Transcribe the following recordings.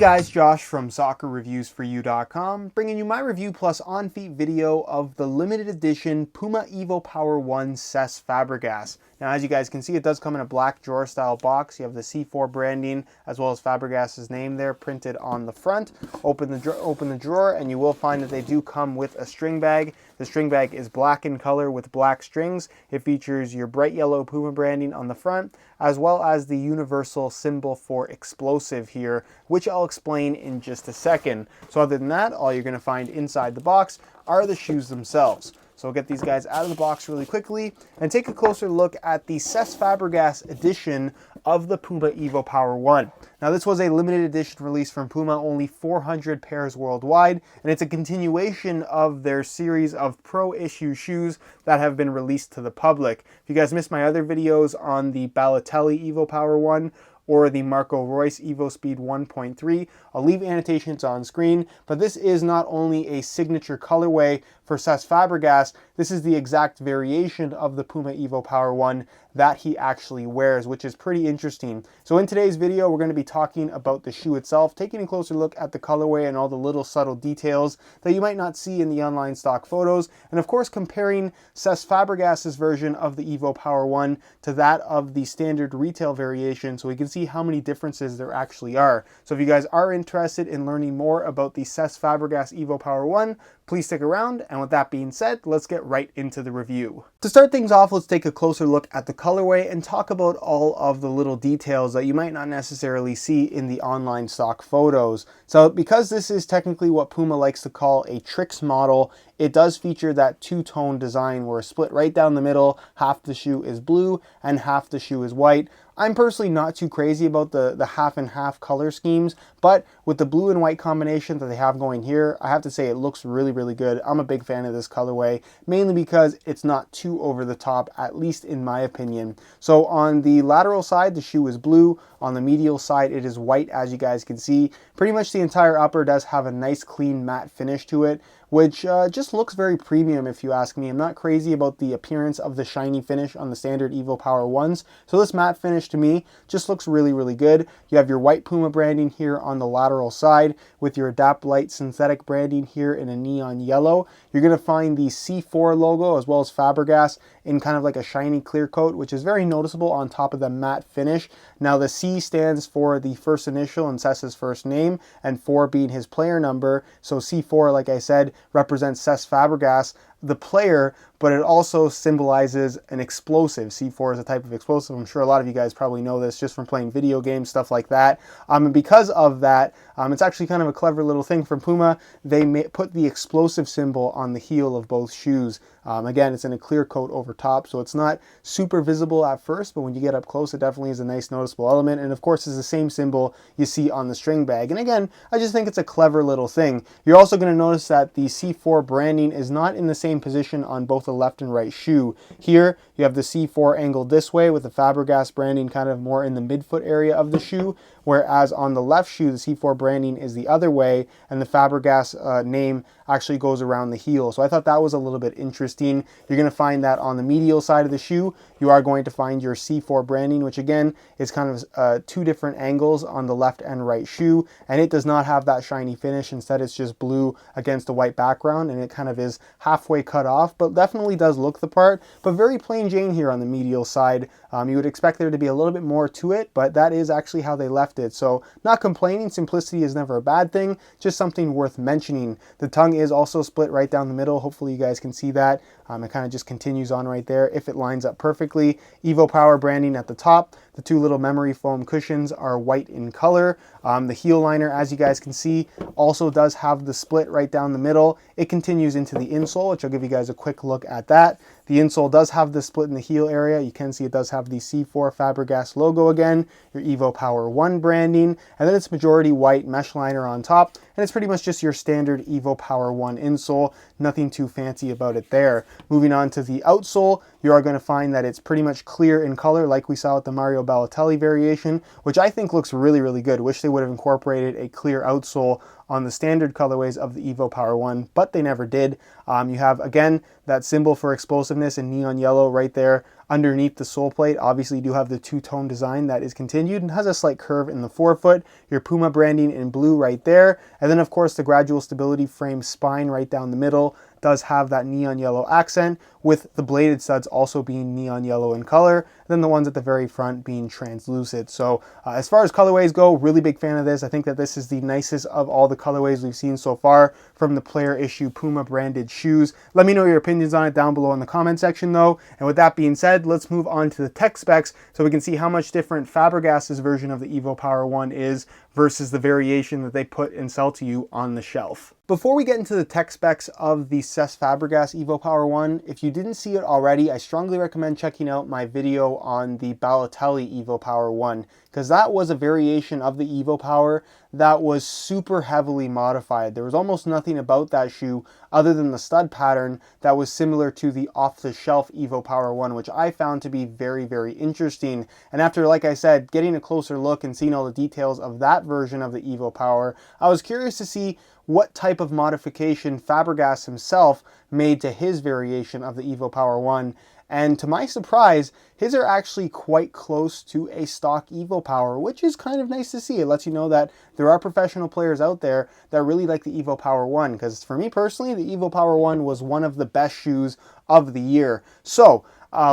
guys, Josh from SoccerReviewsForYou.com, bringing you my review plus on-feet video of the limited edition Puma evoPOWER 1 Cesc Fabregas. Now, as you guys can see, it does come in a black drawer style box. You have the C4 branding as well as Fabregas' name there printed on the front. Open the drawer and you will find that they do come with a string bag. The string bag is black in color with black strings. It features your bright yellow Puma branding on the front, as well as the universal symbol for explosive here, which I'll explain in just a second. So other than that, all you're going to find inside the box are the shoes themselves. So we'll get these guys out of the box really quickly and take a closer look at the Cesc Fabregas edition of the Puma evoPOWER 1. Now, this was a limited edition release from Puma, only 400 pairs worldwide, and it's a continuation of their series of pro issue shoes that have been released to the public. If you guys missed my other videos on the Balotelli evoPOWER 1 or the Marco Reus EvoSpeed 1.3, I'll leave annotations on screen, but this is not only a signature colorway for Cesc Fabregas, this is the exact variation of the Puma evoPOWER 1 that he actually wears, which is pretty interesting. So in today's video, we're going to be talking about the shoe itself, taking a closer look at the colorway and all the little subtle details that you might not see in the online stock photos, and of course comparing Cesc Fabregas' version of the evoPOWER 1 to that of the standard retail variation, so we can see how many differences there actually are. So if you guys are interested in learning more about the Cesc Fabregas evoPOWER 1, please stick around, and with that being said, let's get right into the review. To start things off, let's take a closer look at the colorway and talk about all of the little details that you might not necessarily see in the online stock photos. So because this is technically what Puma likes to call a tricks model, it does feature that two-tone design where it's split right down the middle. Half the shoe is blue and half the shoe is white. I'm personally not too crazy about the half and half color schemes, but with the blue and white combination that they have going here, I have to say it looks really good. I'm a big fan of this colorway, mainly because it's not too over the top, at least in my opinion. So on the lateral side, the shoe is blue. On the medial side, it is white, as you guys can see. Pretty much the entire upper does have a nice clean matte finish to it, which just looks very premium if you ask me. I'm not crazy about the appearance of the shiny finish on the standard evoPOWER 1s, so this matte finish to me just looks really good. You have your white Puma branding here on the lateral side with your Adapt Light synthetic branding here in a neon yellow. You're going to find the C4 logo as well as Fabregas in kind of like a shiny clear coat, which is very noticeable on top of the matte finish. Now the C stands for the first initial in Cec's first name, and 4 being his player number. So C4, like I said, represents Cesc Fabregas, the player, but it also symbolizes an explosive. C4 is a type of explosive. I'm sure a lot of you guys probably know this just from playing video games, stuff like that. And because of that, it's actually kind of a clever little thing from Puma. They put the explosive symbol on the heel of both shoes. Again, it's in a clear coat over top, so it's not super visible at first, but when you get up close, it definitely is a nice noticeable element. And of course, it's the same symbol you see on the string bag. And again, I just think it's a clever little thing. You're also going to notice that the C4 branding is not in the same position on both the left and right shoe. Here, you have the C4 angled this way with the Fabregas branding kind of more in the midfoot area of the shoe, whereas on the left shoe, the C4 branding is the other way, and the Fabregas name actually goes around the heel. So I thought that was a little bit interesting. You're going to find that on the medial side of the shoe, you are going to find your C4 branding, which again is kind of 2 different angles on the left and right shoe, and it does not have that shiny finish. Instead, it's just blue against a white background, and it kind of is halfway cut off, but definitely does look the part, but very plain Jane here on the medial side. You would expect there to be a little bit more to it, but that is actually how they left it. So not complaining, simplicity is never a bad thing, just something worth mentioning. The tongue is also split right down the middle. Hopefully you guys can see that. It kind of just continues on right there if it lines up perfectly. evoPOWER branding at the top. The 2 little memory foam cushions are white in color. The heel liner, as you guys can see, also does have the split right down the middle. It continues into the insole, which I'll give you guys a quick look at that. The insole does have the split in the heel area. You can see it does have the C4 Fabregas logo again, your evoPOWER 1 branding, and then it's majority white mesh liner on top, and it's pretty much just your standard evoPOWER 1 insole. Nothing too fancy about it there. Moving on to the outsole, you are going to find that it's pretty much clear in color like we saw with the Mario Balotelli variation, which I think looks really good. Wish they would have incorporated a clear outsole on the standard colorways of the evoPOWER 1, but they never did. You have, again, that symbol for explosiveness in neon yellow right there underneath the sole plate. Obviously, you do have the two-tone design that is continued and has a slight curve in the forefoot. Your Puma branding in blue right there. And then, of course, the gradual stability frame spine right down the middle does have that neon yellow accent, with the bladed studs also being neon yellow in color, and then the ones at the very front being translucent. So as far as colorways go, really big fan of this. I think that this is the nicest of all the colorways we've seen so far from the player issue Puma branded shoes. Let me know your opinions on it down below in the comment section though. And with that being said, let's move on to the tech specs so we can see how much different Fabregas's version of the evoPOWER 1 is versus the variation that they put and sell to you on the shelf. Before we get into the tech specs of the Cesc Fabregas evoPOWER 1, if you didn't see it already, I strongly recommend checking out my video on the Balotelli evoPOWER 1, because that was a variation of the evoPOWER that was super heavily modified. There was almost nothing about that shoe other than the stud pattern that was similar to the off-the-shelf evoPOWER 1, which I found to be very, very interesting. And after, like I said, getting a closer look and seeing all the details of that version of the evoPOWER, I was curious to see what type of modification Fabregas himself made to his variation of the evoPOWER 1. And to my surprise, his are actually quite close to a stock evoPOWER, which is kind of nice to see. It lets you know that there are professional players out there that really like the evoPOWER 1, because for me personally, the evoPOWER 1 was one of the best shoes of the year. So,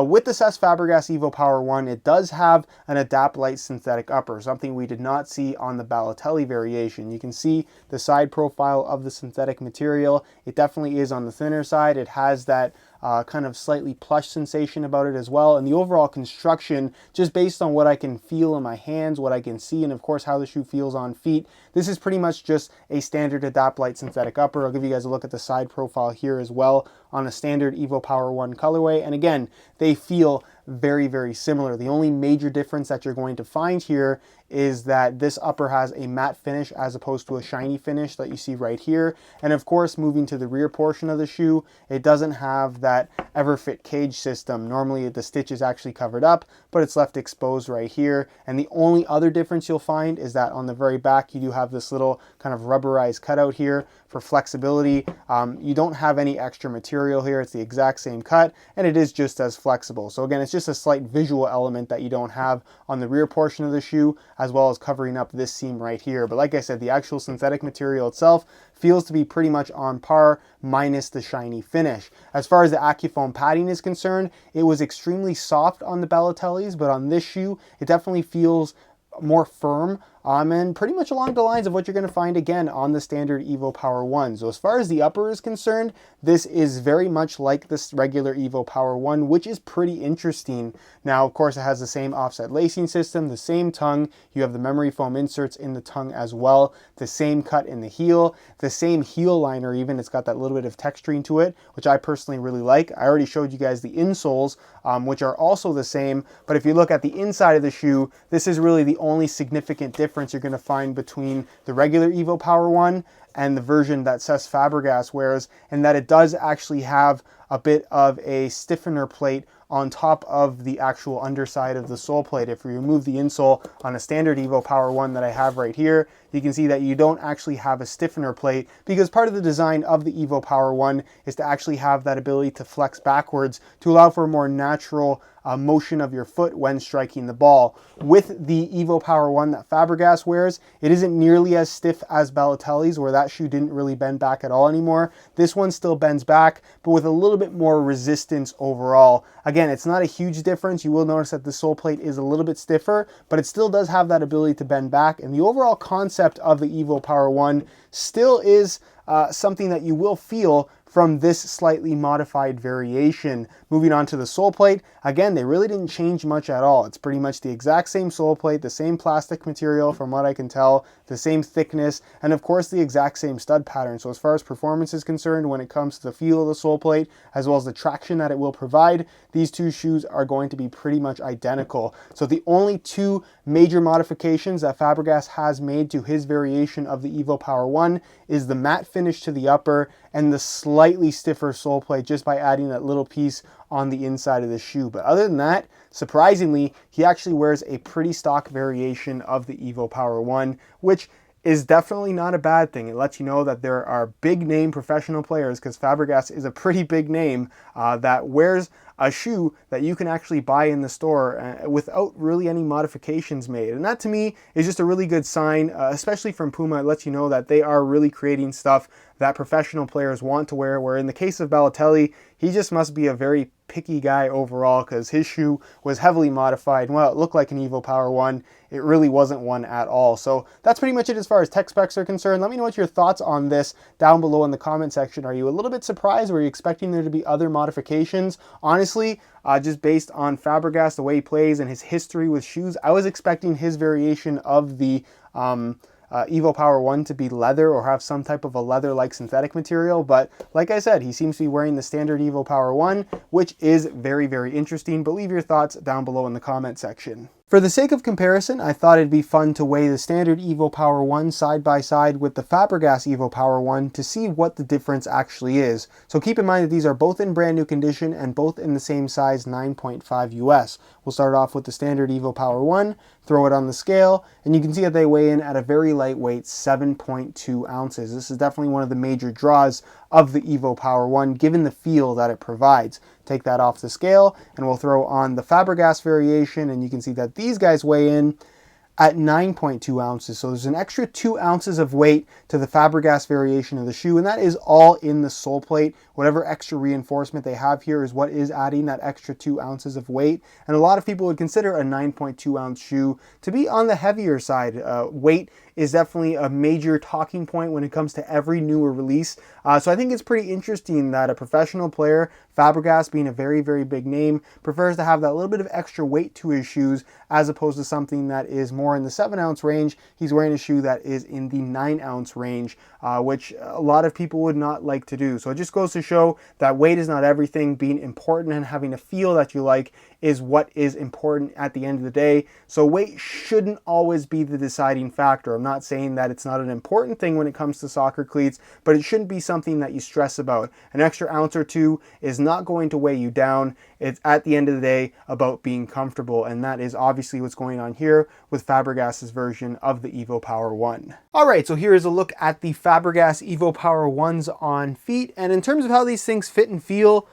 with the Cesc Fabregas evoPOWER 1, it does have an Adapt Light synthetic upper, something we did not see on the Balotelli variation. You can see the side profile of the synthetic material. It definitely is on the thinner side. It has that kind of slightly plush sensation about it as well. And the overall construction, just based on what I can feel in my hands, what I can see, and of course how the shoe feels on feet, this is pretty much just a standard Adapt Light synthetic upper. I'll give you guys a look at the side profile here as well on a standard evoPOWER 1 colorway. And again, they feel very, very similar. The only major difference that you're going to find here is that this upper has a matte finish as opposed to a shiny finish that you see right here. And of course, moving to the rear portion of the shoe, it doesn't have that EverFit cage system. Normally the stitch is actually covered up, but it's left exposed right here. And the only other difference you'll find is that on the very back, you do have this little kind of rubberized cutout here for flexibility. You don't have any extra material here. It's the exact same cut, and it is just as flexible. So again, it's just a slight visual element that you don't have on the rear portion of the shoe, as well as covering up this seam right here. But like I said, the actual synthetic material itself feels to be pretty much on par, minus the shiny finish. As far as the AccuFoam padding is concerned, it was extremely soft on the Balotellis, but on this shoe, it definitely feels more firm, and pretty much along the lines of what you're going to find again on the standard evoPOWER 1. So as far as the upper is concerned, this is very much like this regular evoPOWER 1, which is pretty interesting. Now, of course, it has the same offset lacing system, the same tongue. You have the memory foam inserts in the tongue as well, the same cut in the heel, the same heel liner even. It's got that little bit of texturing to it, which I personally really like. I already showed you guys the insoles, which are also the same. But if you look at the inside of the shoe, this is really the only significant difference you're going to find between the regular evoPOWER 1 and the version that Cesc Fabregas wears, and that it does actually have a bit of a stiffener plate on top of the actual underside of the sole plate. If we remove the insole on a standard evoPOWER 1 that I have right here, you can see that you don't actually have a stiffener plate, because part of the design of the evoPOWER 1 is to actually have that ability to flex backwards to allow for a more natural motion of your foot when striking the ball. With the evoPOWER 1 that Fabregas wears, it isn't nearly as stiff as Balotelli's, where that shoe didn't really bend back at all anymore. This one still bends back, but with a little bit more resistance overall. Again, it's not a huge difference. You will notice that the sole plate is a little bit stiffer, but it still does have that ability to bend back. And the overall concept of the evoPOWER 1 still is something that you will feel from this slightly modified variation. Moving on to the sole plate, again, they really didn't change much at all. It's pretty much the exact same sole plate, the same plastic material from what I can tell, the same thickness, and of course the exact same stud pattern. So as far as performance is concerned, when it comes to the feel of the sole plate, as well as the traction that it will provide, these two shoes are going to be pretty much identical. So the only two major modifications that Fabregas has made to his variation of the evoPOWER 1 is the matte finish to the upper and the slightly stiffer sole plate, just by adding that little piece on the inside of the shoe. But other than that, surprisingly, he actually wears a pretty stock variation of the evoPOWER 1, which is definitely not a bad thing. It lets you know that there are big name professional players, because Fabregas is a pretty big name, that wears a shoe that you can actually buy in the store without really any modifications made. And that to me is just a really good sign, especially from Puma. It lets you know that they are really creating stuff that professional players want to wear, where in the case of Balotelli, he just must be a very picky guy overall, because his shoe was heavily modified. And while it looked like an evoPOWER 1, it really wasn't one at all. So that's pretty much it as far as tech specs are concerned. Let me know what your thoughts on this down below in the comment section. Are you a little bit surprised? Were you expecting there to be other modifications? Honestly, just based on Fabregas, the way he plays and his history with shoes, I was expecting his variation of the evoPOWER 1 to be leather or have some type of a leather-like synthetic material, but like I said, he seems to be wearing the standard evoPOWER 1, which is very, very interesting. But leave your thoughts down below in the comment section. For the sake of comparison, I thought it'd be fun to weigh the standard evoPOWER 1 side by side with the Fabregas evoPOWER 1 to see what the difference actually is. So keep in mind that these are both in brand new condition and both in the same size, 9.5 US. We'll start off with the standard evoPOWER 1, throw it on the scale, and you can see that they weigh in at a very lightweight 7.2 ounces. This is definitely one of the major draws of the evoPOWER 1, given the feel that it provides. Take that off the scale, and we'll throw on the Fabregas variation, and you can see that these guys weigh in at 9.2 ounces. So there's an extra 2 ounces of weight to the Fabregas variation of the shoe, and that is all in the sole plate. Whatever extra reinforcement they have here is what is adding that extra 2 ounces of weight. And a lot of people would consider a 9.2 ounce shoe to be on the heavier side. Weight is definitely a major talking point when it comes to every newer release. So I think it's pretty interesting that a professional player, Fabregas being a very, very big name, prefers to have that little bit of extra weight to his shoes as opposed to something that is more in the 7 ounce range. He's wearing a shoe that is in the 9 ounce range, which a lot of people would not like to do. So it just goes to show that weight is not everything. Being important and having a feel that you like is what is important at the end of the day. So weight shouldn't always be the deciding factor. I'm not saying that it's not an important thing when it comes to soccer cleats, but it shouldn't be something that you stress about. An extra ounce or two is not going to weigh you down. It's at the end of the day about being comfortable, and that is obviously what's going on here with Fabregas's version of the evoPOWER 1. All right, so here is a look at the Fabregas evoPOWER 1s on feet, and in terms of how these things fit and feel,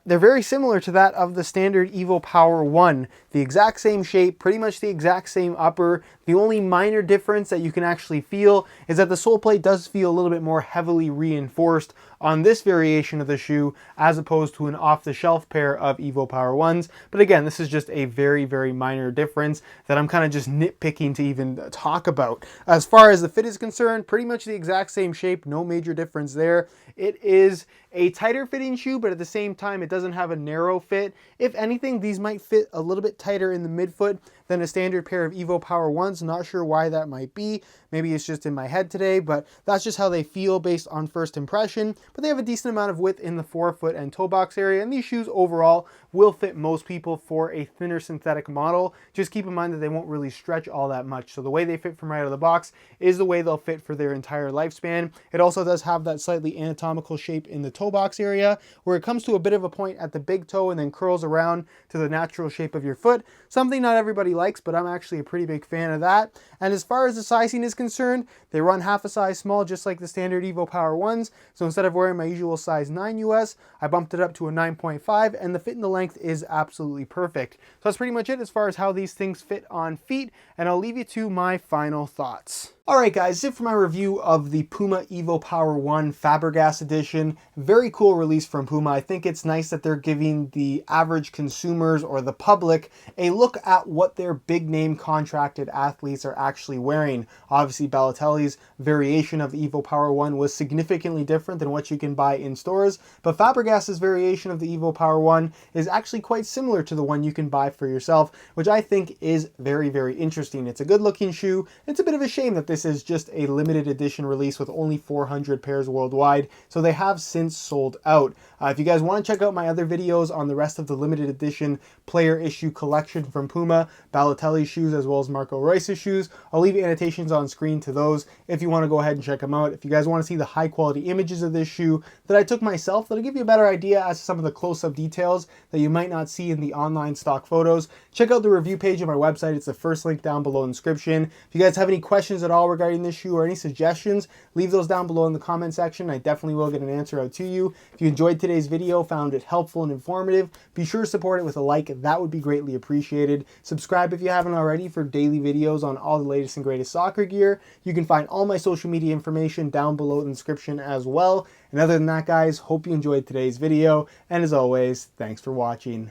they're very similar to that of the standard evoPOWER 1. The exact same shape, pretty much the exact same upper. The only minor difference that you can actually feel is that the sole plate does feel a little bit more heavily reinforced on this variation of the shoe as opposed to an off-the-shelf pair of evoPOWER 1s. But again, this is just a very, very minor difference that I'm kind of just nitpicking to even talk about. As far as the fit is concerned, pretty much the exact same shape, no major difference there. It is a tighter fitting shoe, but at the same time, it doesn't have a narrow fit. If anything, these might fit a little bit tighter in the midfoot than a standard pair of evoPOWER 1s. Not sure why that might be. Maybe it's just in my head today, but that's just how they feel based on first impression. But they have a decent amount of width in the forefoot and toe box area, and these shoes overall will fit most people for a thinner synthetic model. Just keep in mind that they won't really stretch all that much. So the way they fit from right out of the box is the way they'll fit for their entire lifespan. It also does have that slightly anatomical shape in the toe box area, where it comes to a bit of a point at the big toe and then curls around to the natural shape of your foot. Something not everybody likes, but I'm actually a pretty big fan of that. And as far as the sizing is concerned, they run half a size small, just like the standard evoPOWER 1s. So instead of wearing my usual size 9 US, I bumped it up to a 9.5, and the fit and the length is absolutely perfect. So that's pretty much it as far as how these things fit on feet, and I'll leave you to my final thoughts. Alright guys, that's it for my review of the Puma evoPOWER 1 Fabregas edition. Very cool release from Puma. I think it's nice that they're giving the average consumers or the public a look at what their big name contracted athletes are actually wearing. Obviously Balotelli's variation of the evoPOWER 1 was significantly different than what you can buy in stores, but Fabregas's variation of the evoPOWER 1 is actually quite similar to the one you can buy for yourself, which I think is very, very interesting. It's a good looking shoe. It's a bit of a shame that this is just a limited edition release with only 400 pairs worldwide, so they have since sold out. If you guys want to check out my other videos on the rest of the limited edition player issue collection from Puma, Balotelli shoes as well as Marco Reus's shoes, I'll leave annotations on screen to those if you want to go ahead and check them out. If you guys want to see the high quality images of this shoe that I took myself, that'll give you a better idea as to some of the close-up details that you might not see in the online stock photos, check out the review page of my website. It's the first link down below in the description. If you guys have any questions at all all regarding this shoe or any suggestions, leave those down below in the comment section. I definitely will get an answer out to you. If you enjoyed today's video, found it helpful and informative, be sure to support it with a like. That would be greatly appreciated. Subscribe if you haven't already for daily videos on all the latest and greatest soccer gear. You can find all my social media information down below in the description as well. And other than that, guys, hope you enjoyed today's video. And as always, thanks for watching.